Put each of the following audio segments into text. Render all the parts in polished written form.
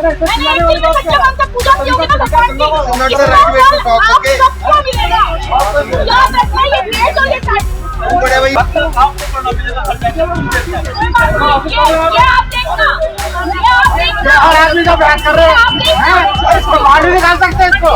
हर आदमी का बहस कर रहे हैं, इसको बाहर नहीं निकाल सकते इसको।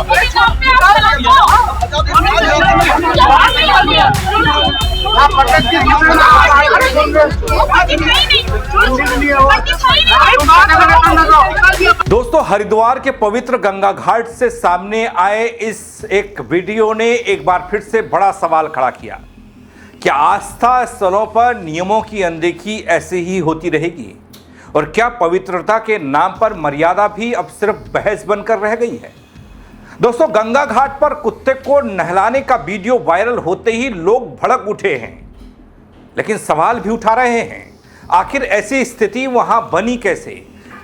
दोस्तों, हरिद्वार के पवित्र गंगा घाट से सामने आए इस एक वीडियो ने एक बार फिर से बड़ा सवाल खड़ा किया। क्या आस्था स्थलों पर नियमों की अनदेखी ऐसे ही होती रहेगी? और क्या पवित्रता के नाम पर मर्यादा भी अब सिर्फ बहस बनकर रह गई है? दोस्तों, गंगा घाट पर कुत्ते को नहलाने का वीडियो वायरल होते ही लोग भड़क उठे हैं, लेकिन सवाल भी उठा रहे हैं, आखिर ऐसी स्थिति वहां बनी कैसे?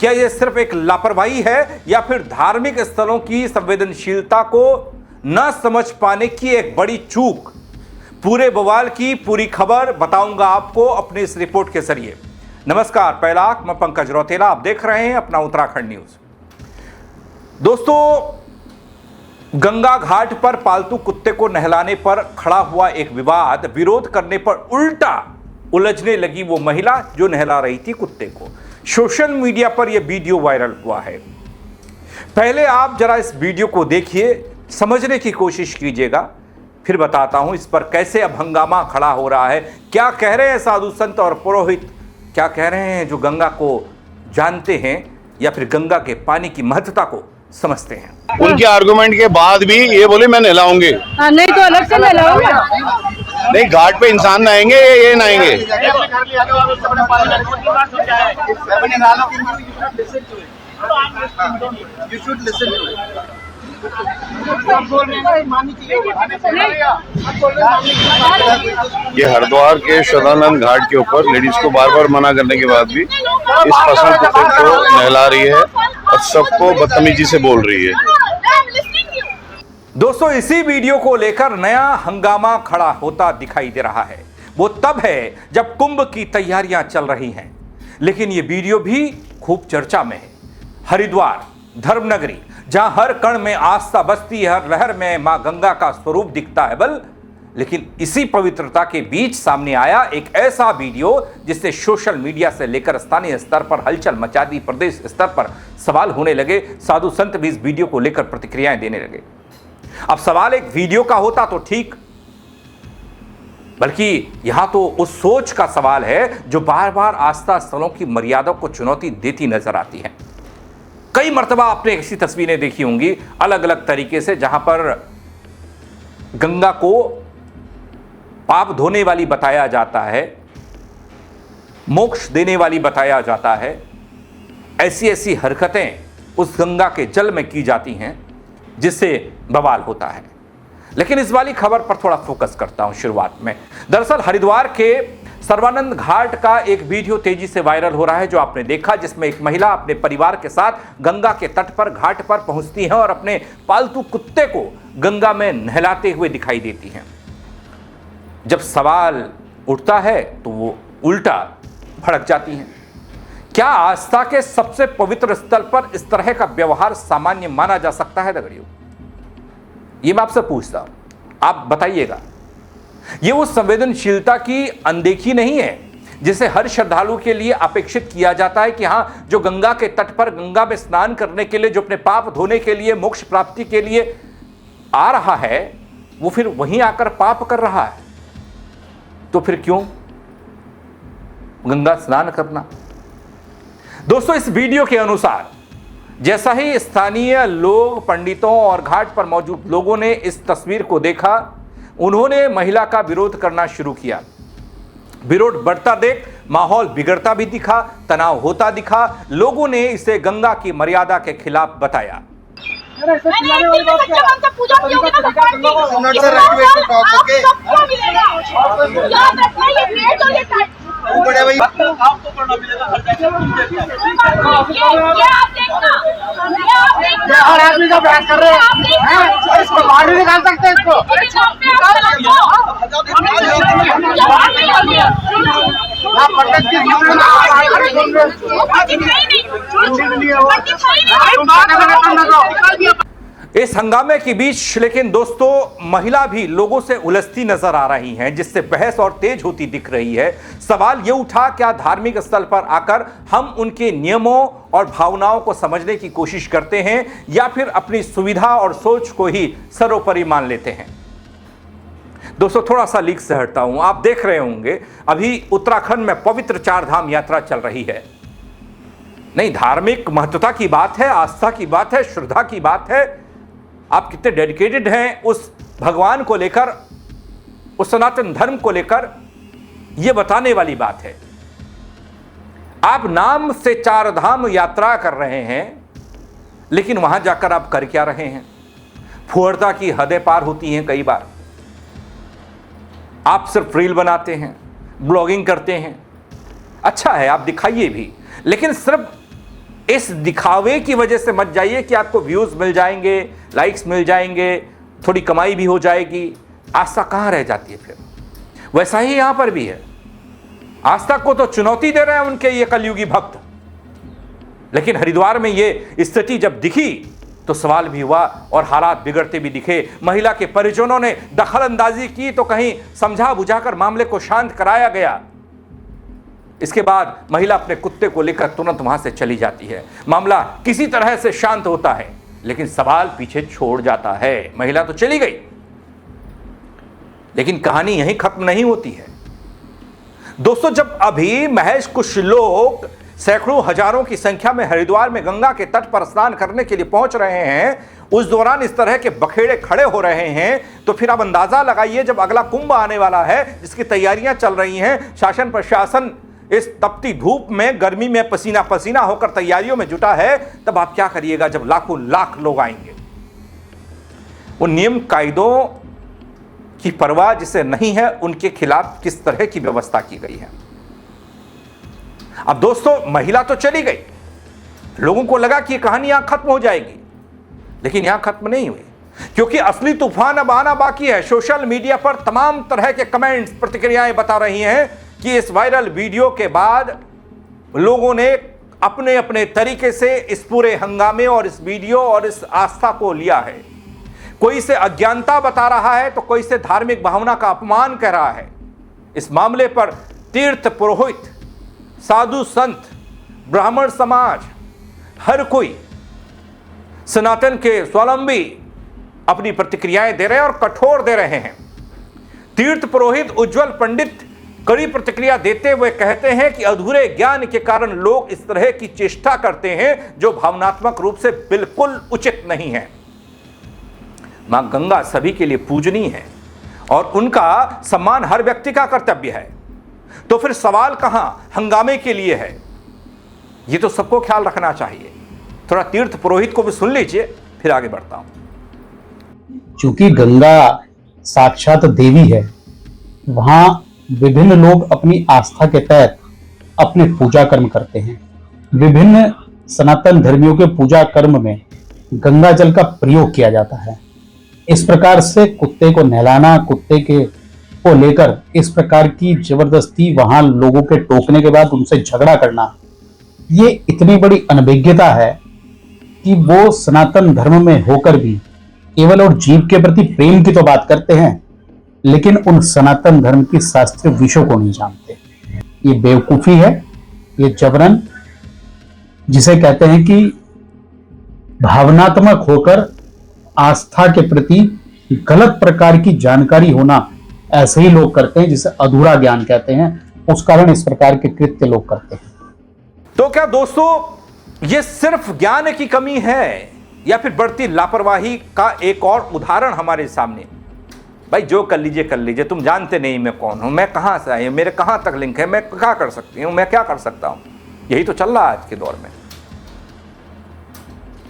क्या यह सिर्फ एक लापरवाही है या फिर धार्मिक स्थलों की संवेदनशीलता को न समझ पाने की एक बड़ी चूक? पूरे बवाल की पूरी खबर बताऊंगा आपको अपनी इस रिपोर्ट के जरिए। नमस्कार, पहलाक, मैं पंकज रौतेला, आप देख रहे हैं अपना उत्तराखंड न्यूज। दोस्तों, गंगा घाट पर पालतू कुत्ते को नहलाने पर खड़ा हुआ एक विवाद, विरोध करने पर उल्टा उलझने लगी वो महिला जो नहला रही थी कुत्ते को। सोशल मीडिया पर यह वीडियो वायरल हुआ है। पहले आप जरा इस वीडियो को देखिए, समझने की कोशिश कीजिएगा, फिर बताता हूं इस पर कैसे अब हंगामा खड़ा हो रहा है। क्या कह रहे हैं साधु संत और पुरोहित, क्या कह रहे हैं जो गंगा को जानते हैं या फिर गंगा के पानी की महत्ता को समझते हैं। उनके आर्गुमेंट के बाद भी ये बोले मैं नहलाऊंगी। नहीं तो अलग से नहलाऊंगा। नहीं, घाट पे इंसान नहाएंगे या ये नहाएंगे? ये हरिद्वार के शदानंद घाट के ऊपर लेडीज को बार बार मना करने के बाद भी इस पसंद कुत्ते को नहला रही है और सबको बदतमीजी से बोल रही है। दोस्तों, इसी वीडियो को लेकर नया हंगामा खड़ा होता दिखाई दे रहा है। वो तब है जब कुंभ की तैयारियां चल रही हैं, लेकिन ये वीडियो भी खूब चर्चा में है। हरिद्वार धर्मनगरी, जहां हर कण में आस्था बसती है, हर लहर में मां गंगा का स्वरूप दिखता है बल, लेकिन इसी पवित्रता के बीच सामने आया एक ऐसा वीडियो जिससे सोशल मीडिया से लेकर स्थानीय स्तर पर हलचल मचा दी। प्रदेश स्तर पर सवाल होने लगे, साधु संत भी इस वीडियो को लेकर प्रतिक्रियाएं देने लगे। अब सवाल एक वीडियो का होता तो ठीक, बल्कि यहां तो उस सोच का सवाल है जो बार बार आस्था स्थलों की मर्यादा को चुनौती देती नजर आती है। कई मर्तबा आपने ऐसी तस्वीरें देखी होंगी अलग अलग तरीके से, जहां पर गंगा को पाप धोने वाली बताया जाता है, मोक्ष देने वाली बताया जाता है। ऐसी ऐसी हरकतें उस गंगा के जल में की जाती हैं जिससे बवाल होता है। लेकिन इस वाली खबर पर थोड़ा फोकस करता हूं शुरुआत में। दरअसल हरिद्वार के सर्वानंद घाट का एक वीडियो तेजी से वायरल हो रहा है जो आपने देखा, जिसमें एक महिला अपने परिवार के साथ गंगा के तट पर घाट पर पहुंचती है और अपने पालतू कुत्ते को गंगा में नहलाते हुए दिखाई देती हैं। जब सवाल उठता है तो वो उल्टा भड़क जाती हैं। क्या आस्था के सबसे पवित्र स्थल पर इस तरह का व्यवहार सामान्य माना जा सकता है दगड़ियों? ये मैं आपसे पूछता हूं, आप बताइएगा। ये वो संवेदनशीलता की अनदेखी नहीं है जिसे हर श्रद्धालु के लिए अपेक्षित किया जाता है कि हां, जो गंगा के तट पर गंगा में स्नान करने के लिए, जो अपने पाप धोने के लिए, मोक्ष प्राप्ति के लिए आ रहा है, वो फिर वहीं आकर पाप कर रहा है, तो फिर क्यों गंगा स्नान करना? दोस्तों, इस वीडियो के अनुसार जैसा ही स्थानीय लोग, पंडितों और घाट पर मौजूद लोगों ने इस तस्वीर को देखा, उन्होंने महिला का विरोध करना शुरू किया। विरोध बढ़ता देख माहौल बिगड़ता भी दिखा, तनाव होता दिखा। लोगों ने इसे गंगा की मर्यादा के खिलाफ बताया। हर आदमी का बहस कर रहे हैं, इसको बाहर नहीं निकाल सकते इसको। ना पंडित की सुन रहे, ना आगे सुन रहे। इस हंगामे के बीच लेकिन दोस्तों महिला भी लोगों से उलझती नजर आ रही हैं, जिससे बहस और तेज होती दिख रही है। सवाल ये उठा, क्या धार्मिक स्थल पर आकर हम उनके नियमों और भावनाओं को समझने की कोशिश करते हैं या फिर अपनी सुविधा और सोच को ही सर्वोपरि मान लेते हैं। दोस्तों थोड़ा सा लीक से हटता हूं, आप देख रहे होंगे अभी उत्तराखंड में पवित्र चारधाम यात्रा चल रही है। नहीं, धार्मिक महत्वता की बात है, आस्था की बात है, श्रद्धा की बात है। आप कितने डेडिकेटेड हैं उस भगवान को लेकर, उस सनातन धर्म को लेकर, यह बताने वाली बात है। आप नाम से चार धाम यात्रा कर रहे हैं, लेकिन वहां जाकर आप कर क्या रहे हैं? फुहरता की हदें पार होती हैं कई बार। आप सिर्फ रील बनाते हैं, ब्लॉगिंग करते हैं, अच्छा है आप दिखाइए भी, लेकिन सिर्फ इस दिखावे की वजह से मत जाइए कि आपको व्यूज मिल जाएंगे, लाइक्स मिल जाएंगे, थोड़ी कमाई भी हो जाएगी। आस्था कहां रह जाती है फिर? वैसा ही यहां पर भी है। आस्था को तो चुनौती दे रहे हैं उनके ये कलयुगी भक्त, लेकिन हरिद्वार में ये स्थिति जब दिखी तो सवाल भी हुआ और हालात बिगड़ते भी दिखे। महिला के परिजनों ने दखल अंदाजी की तो कहीं समझा बुझाकर मामले को शांत कराया गया। इसके बाद महिला अपने कुत्ते को लेकर तुरंत वहां से चली जाती है। मामला किसी तरह से शांत होता है, लेकिन सवाल पीछे छोड़ जाता है। महिला तो चली गई, लेकिन कहानी यहीं खत्म नहीं होती है। दोस्तों जब अभी महज कुछ लोग सैकड़ों हजारों की संख्या में हरिद्वार में गंगा के तट पर स्नान करने के लिए पहुंच रहे हैं, उस दौरान इस तरह के बखेड़े खड़े हो रहे हैं, तो फिर आप अंदाजा लगाइए जब अगला कुंभ आने वाला है, जिसकी तैयारियां चल रही हैं, शासन प्रशासन इस तपती धूप में गर्मी में पसीना पसीना होकर तैयारियों में जुटा है, तब आप क्या करिएगा जब लाखों लाख लोग आएंगे? उन नियम कायदों की परवाह जिसे नहीं है, उनके खिलाफ किस तरह की व्यवस्था की गई है। अब दोस्तों महिला तो चली गई, लोगों को लगा कि ये कहानी यहां खत्म हो जाएगी, लेकिन यहां खत्म नहीं हुई, क्योंकि असली तूफान अब आना बाकी है। सोशल मीडिया पर तमाम तरह के कमेंट्स, प्रतिक्रियाएं बता रही हैं कि इस वायरल वीडियो के बाद लोगों ने अपने अपने तरीके से इस पूरे हंगामे और इस वीडियो और इस आस्था को लिया है। कोई इसे अज्ञानता बता रहा है तो कोई इसे धार्मिक भावना का अपमान कह रहा है। इस मामले पर तीर्थ पुरोहित, साधु संत, ब्राह्मण समाज, हर कोई सनातन के स्वावलंबी अपनी प्रतिक्रियाएं दे रहे हैं और कठोर दे रहे हैं। तीर्थ पुरोहित उज्जवल पंडित कड़ी प्रतिक्रिया देते हुए कहते हैं कि अधूरे ज्ञान के कारण लोग इस तरह की चेष्टा करते हैं जो भावनात्मक रूप से बिल्कुल उचित नहीं है। मां गंगा सभी के लिए पूजनीय है और उनका सम्मान हर व्यक्ति का कर्तव्य है, तो फिर सवाल कहां हंगामे के लिए है? ये तो सबको ख्याल रखना चाहिए। थोड़ा तीर्थ पुरोहित को भी सुन लीजिए, फिर आगे बढ़ता हूं। चूंकि गंगा साक्षात देवी है, वहां विभिन्न लोग अपनी आस्था के तहत अपने पूजा कर्म करते हैं। विभिन्न सनातन धर्मियों के पूजा कर्म में गंगा जल का प्रयोग किया जाता है। इस प्रकार से कुत्ते को नहलाना, कुत्ते को लेकर इस प्रकार की जबरदस्ती वहां लोगों के टोकने के बाद उनसे झगड़ा करना, ये इतनी बड़ी अनभिज्ञता है कि वो सनातन धर्म में होकर भी केवल और जीव के प्रति प्रेम की तो बात करते हैं, लेकिन उन सनातन धर्म की शास्त्रीय विषयों को नहीं जानते। ये बेवकूफी है, ये जबरन, जिसे कहते हैं कि भावनात्मक होकर आस्था के प्रति गलत प्रकार की जानकारी होना, ऐसे ही लोग करते हैं, जिसे अधूरा ज्ञान कहते हैं। उस कारण इस प्रकार के कृत्य लोग करते हैं। तो क्या दोस्तों ये सिर्फ ज्ञान की कमी है या फिर बढ़ती लापरवाही का एक और उदाहरण हमारे सामने? भाई जो कर लीजिए, तुम जानते नहीं मैं कौन हूं, मैं कहां से आई हूं, मेरे कहां तक लिंक है, मैं क्या कर सकती हूं, मैं क्या कर सकता हूं। यही तो चल रहा है आज के दौर में।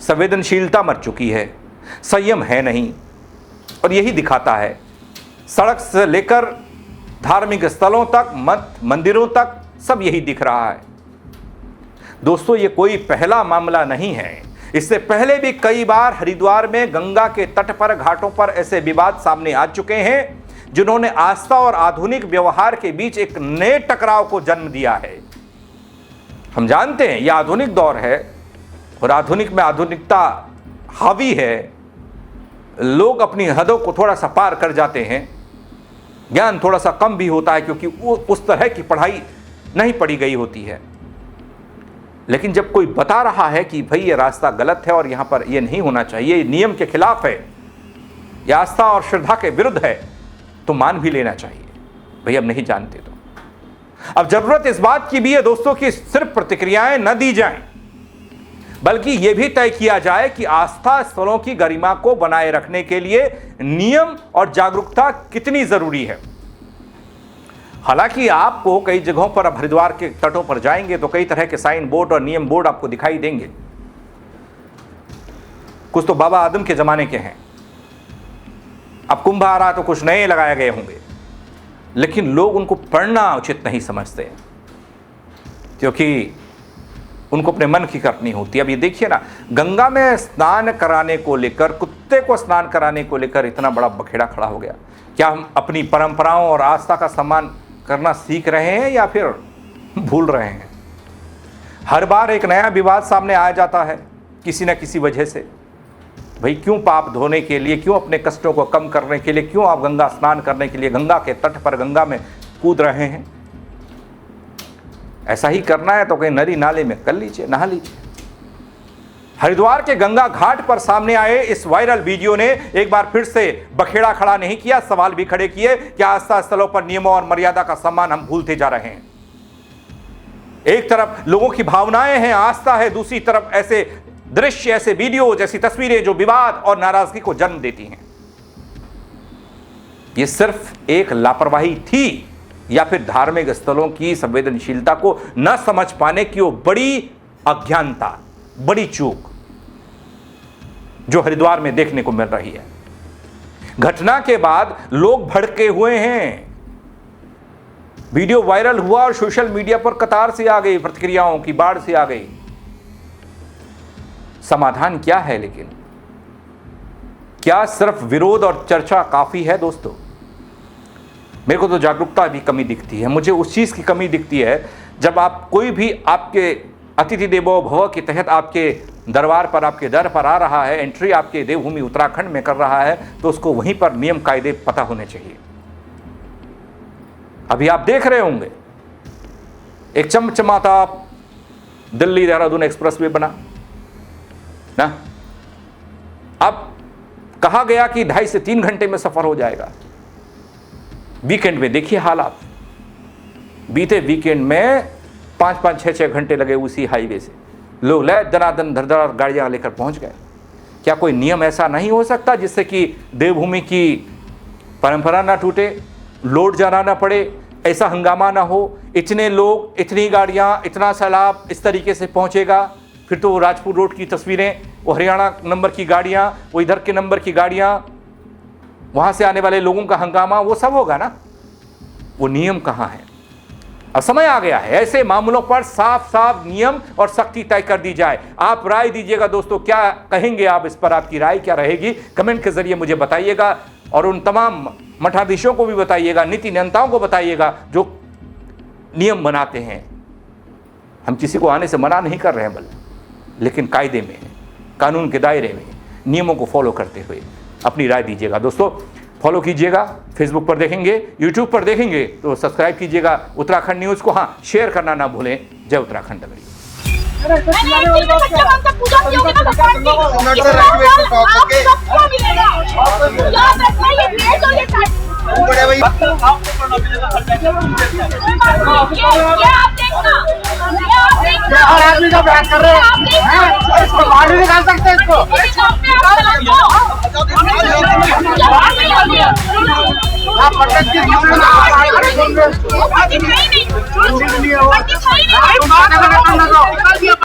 संवेदनशीलता मर चुकी है, संयम है नहीं, और यही दिखाता है। सड़क से लेकर धार्मिक स्थलों तक, मठ मंदिरों तक, सब यही दिख रहा है। दोस्तों ये कोई पहला मामला नहीं है। इससे पहले भी कई बार हरिद्वार में गंगा के तट पर, घाटों पर ऐसे विवाद सामने आ चुके हैं जिन्होंने आस्था और आधुनिक व्यवहार के बीच एक नए टकराव को जन्म दिया है। हम जानते हैं यह आधुनिक दौर है और आधुनिक में आधुनिकता हावी है। लोग अपनी हदों को थोड़ा सा पार कर जाते हैं, ज्ञान थोड़ा सा कम भी होता है क्योंकि वो उस तरह की पढ़ाई नहीं पढ़ी गई होती है। लेकिन जब कोई बता रहा है कि भाई ये रास्ता गलत है और यहाँ पर ये नहीं होना चाहिए, ये नियम के खिलाफ है, ये आस्था और श्रद्धा के विरुद्ध है, तो मान भी लेना चाहिए। भाई अब नहीं जानते तो अब जरूरत इस बात की भी है दोस्तों कि सिर्फ प्रतिक्रियाएं न दी जाएं, बल्कि यह भी तय किया जाए कि आस्था स्थलों की गरिमा को बनाए रखने के लिए नियम और जागरूकता कितनी जरूरी है। हालांकि आपको कई जगहों पर, अब हरिद्वार के तटों पर जाएंगे तो कई तरह के साइन बोर्ड और नियम बोर्ड आपको दिखाई देंगे। कुछ तो बाबा आदम के जमाने के हैं, अब कुंभ आ रहा तो कुछ नए लगाए गए होंगे, लेकिन लोग उनको पढ़ना उचित नहीं समझते क्योंकि उनको अपने मन की करनी होती है। अब ये देखिए ना, गंगा में स्नान कराने को लेकर, कुत्ते को स्नान कराने को लेकर इतना बड़ा बखेड़ा खड़ा हो गया। क्या हम अपनी परंपराओं और आस्था का सम्मान करना सीख रहे हैं या फिर भूल रहे हैं? हर बार एक नया विवाद सामने आ जाता है किसी न किसी वजह से। भाई क्यों पाप धोने के लिए, क्यों अपने कष्टों को कम करने के लिए, क्यों आप गंगा स्नान करने के लिए गंगा के तट पर गंगा में कूद रहे हैं? ऐसा ही करना है तो कहीं नदी नाले में कर लीजिए, नहा लीजिए। हरिद्वार के गंगा घाट पर सामने आए इस वायरल वीडियो ने एक बार फिर से बखेड़ा खड़ा नहीं किया, सवाल भी खड़े किए कि आस्था स्थलों पर नियमों और मर्यादा का सम्मान हम भूलते जा रहे हैं। एक तरफ लोगों की भावनाएं हैं, आस्था है, दूसरी तरफ ऐसे दृश्य, ऐसे वीडियो, जैसी तस्वीरें जो विवाद और नाराजगी को जन्म देती हैं। यह सिर्फ एक लापरवाही थी या फिर धार्मिक स्थलों की संवेदनशीलता को न समझ पाने की वो बड़ी अज्ञानता, बड़ी चूक जो हरिद्वार में देखने को मिल रही है। घटना के बाद लोग भड़के हुए हैं, वीडियो वायरल हुआ और सोशल मीडिया पर कतार से आ गई, प्रतिक्रियाओं की बाढ़ से आ गई। समाधान क्या है? लेकिन क्या सिर्फ विरोध और चर्चा काफी है दोस्तों? मेरे को तो जागरूकता भी कमी दिखती है। मुझे उस चीज की कमी दिखती है जब आप कोई भी आपके अतिथि देवो भव के तहत आपके दरबार पर, आपके दर पर आ रहा है, एंट्री आपके देवभूमि उत्तराखंड में कर रहा है, तो उसको वहीं पर नियम कायदे पता होने चाहिए। अभी आप देख रहे होंगे एक चमचमाता दिल्ली देहरादून एक्सप्रेसवे बना ना, अब कहा गया कि 2.5 से 3 घंटे में सफर हो जाएगा। वीकेंड में देखिए हालात, बीते वीकेंड में 5-5, 6-6 घंटे लगे उसी हाईवे से। लोग दनादन धड़धड़ गाड़ियां लेकर पहुंच गए। क्या कोई नियम ऐसा नहीं हो सकता जिससे कि देवभूमि की परंपरा ना टूटे, लोड जाना ना पड़े, ऐसा हंगामा ना हो? इतने लोग, इतनी गाड़ियां, इतना सैलाब इस तरीके से पहुंचेगा, फिर तो वो राजपुर रोड की तस्वीरें, वो हरियाणा नंबर की गाड़ियां, वो इधर के नंबर की गाड़ियां, वहां से आने वाले लोगों का हंगामा, वो सब होगा ना। वो नियम कहां है? अब समय आ गया है ऐसे मामलों पर साफ साफ नियम और सख्ती तय कर दी जाए। आप राय दीजिएगा दोस्तों, क्या कहेंगे आप इस पर? आपकी राय क्या रहेगी? कमेंट के जरिए मुझे बताइएगा और उन तमाम मठाधीशों को भी बताइएगा, नीति नियंताओं को बताइएगा जो नियम बनाते हैं। हम किसी को आने से मना नहीं कर रहे हैं, लेकिन कायदे में, कानून के दायरे में, नियमों को फॉलो करते हुए अपनी राय दीजिएगा। दोस्तों फॉलो कीजिएगा, फेसबुक पर देखेंगे, यूट्यूब पर देखेंगे तो सब्सक्राइब कीजिएगा उत्तराखंड न्यूज़ को। हाँ, शेयर करना ना भूलें। जय उत्तराखंड। और आदमी का बहस कर रहे हैं, इसको बाहर नहीं निकाल सकते इसको।